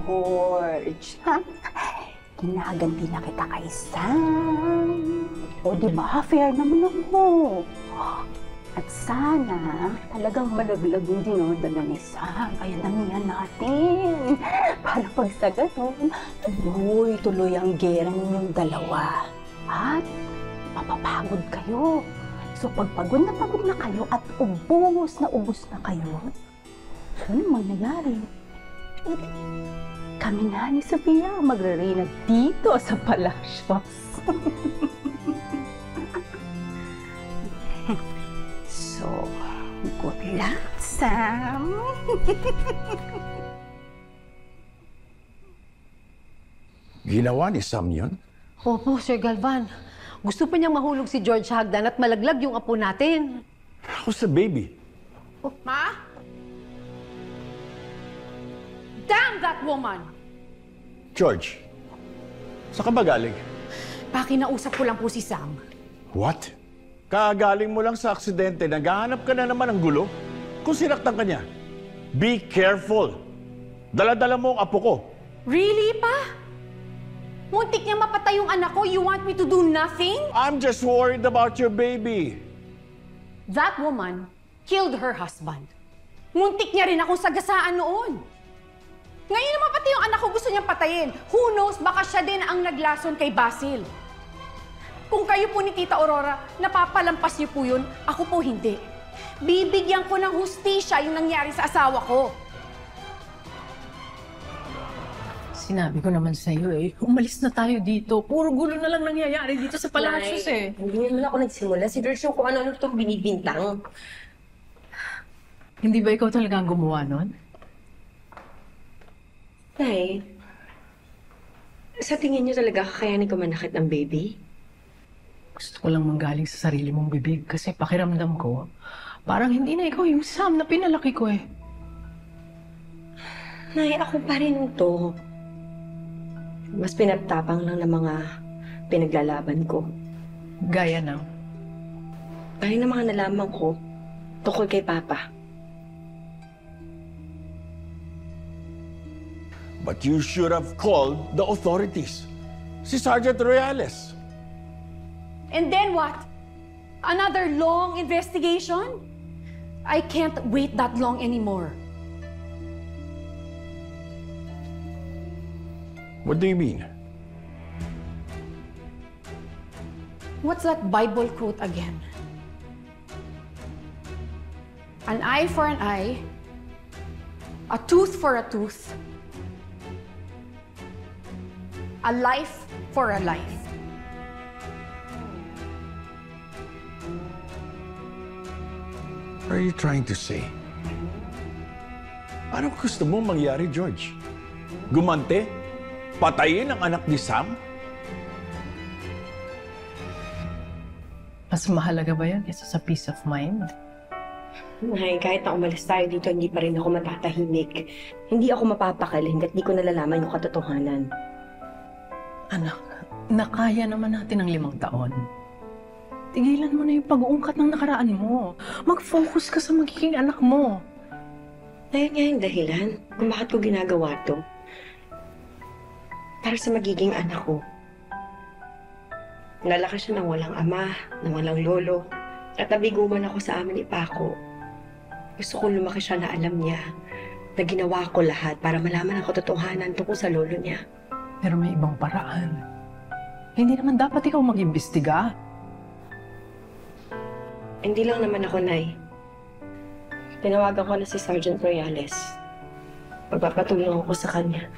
George. Ha? Ginaganti na kita kay Sam. O diba, fair naman ako. At sana talagang malaglag yung dinoda ni Sam. Kaya namihan natin. Para pag sa ganun, tuloy-tuloy ang gera ninyong dalawa. At mapapagod kayo. So pag pagod na kayo at ubos na kayo, ano mangyayari? Kami nga ni Sofia magre-reyna dito sa palasyos. So, good luck, Sam. Ginawa ni Sam yun? Opo, Sir Galvan. Gusto pa niyang mahulog si George sa hagdan at malaglag yung apo natin. How's the baby? Oh, Ma? Damn that woman! George, saan ka ba galing? Pakinausap ko lang po si Sam. What? Kagaling mo lang sa aksidente, naghahanap ka na naman ng gulo? Kung sinaktan ka niya, be careful. Dala-dala mo ang apo ko. Really, Pa? Muntik niya mapatay yung anak ko, you want me to do nothing? I'm just worried about your baby. That woman killed her husband. Muntik niya rin akong sagasaan noon. Ngayon naman pati yung anak ko gusto niyang patayin. Who knows, baka siya din ang naglason kay Basil. Kung kayo po ni Tita Aurora, napapalampas niyo po yun, ako po hindi. Bibigyan ko ng hustisya yung nangyari sa asawa ko. Sinabi ko naman sa'yo umalis na tayo dito. Puro gulo na lang nangyayari dito sa palasyos Hindi naman ako nagsimula. Si George yung kung ano-ano itong binibintang. Hindi ba ikaw talaga ang gumawa nun? Nay, sa tingin niyo talaga kakayanin ko manakit ng baby? Gusto ko lang manggaling sa sarili mong bibig kasi pakiramdam ko, parang hindi na ikaw yung Sam na pinalaki ko Nay, ako pa rin to. Mas pinagtapang lang ng mga pinaglalaban ko. Gaya ng? Gaya ng mga nalaman ko tungkol kay Papa. But you should have called the authorities. Si Sergeant Royales. And then what? Another long investigation? I can't wait that long anymore. What do you mean? What's that Bible quote again? An eye for an eye, a tooth for a tooth, a life for a life. What are you trying to say? Ano gusto mo mangyari, George? Gumante? Patayin ang anak ni Sam? Mas mahalaga ba yan kaysa sa peace of mind? Nay, kahit na umalis tayo dito, hindi pa rin ako matatahimik. Hindi ako mapapakali hanggat di ko nalalaman yung katotohanan. Anak, nakaya naman natin ang 5 taon. Tigilan mo na yung pag-uungkat ng nakaraan mo. Mag-focus ka sa magiging anak mo. Ayun nga yung dahilan kung bakit ko ginagawa to. Para sa magiging anak ko. Nalaki siya ng walang ama, ng walang lolo. At nabiguman ako sa amin ni Paco. Gusto ko lumaki siya na alam niya na ginawa ko lahat para malaman ang katotohanan tungkol sa lolo niya. Pero may ibang paraan. Hindi naman dapat ikaw mag-imbestiga. Hindi lang naman ako, Nay. Tinawagan ko na si Sergeant Royales. Pagpapatulong ako sa kanya.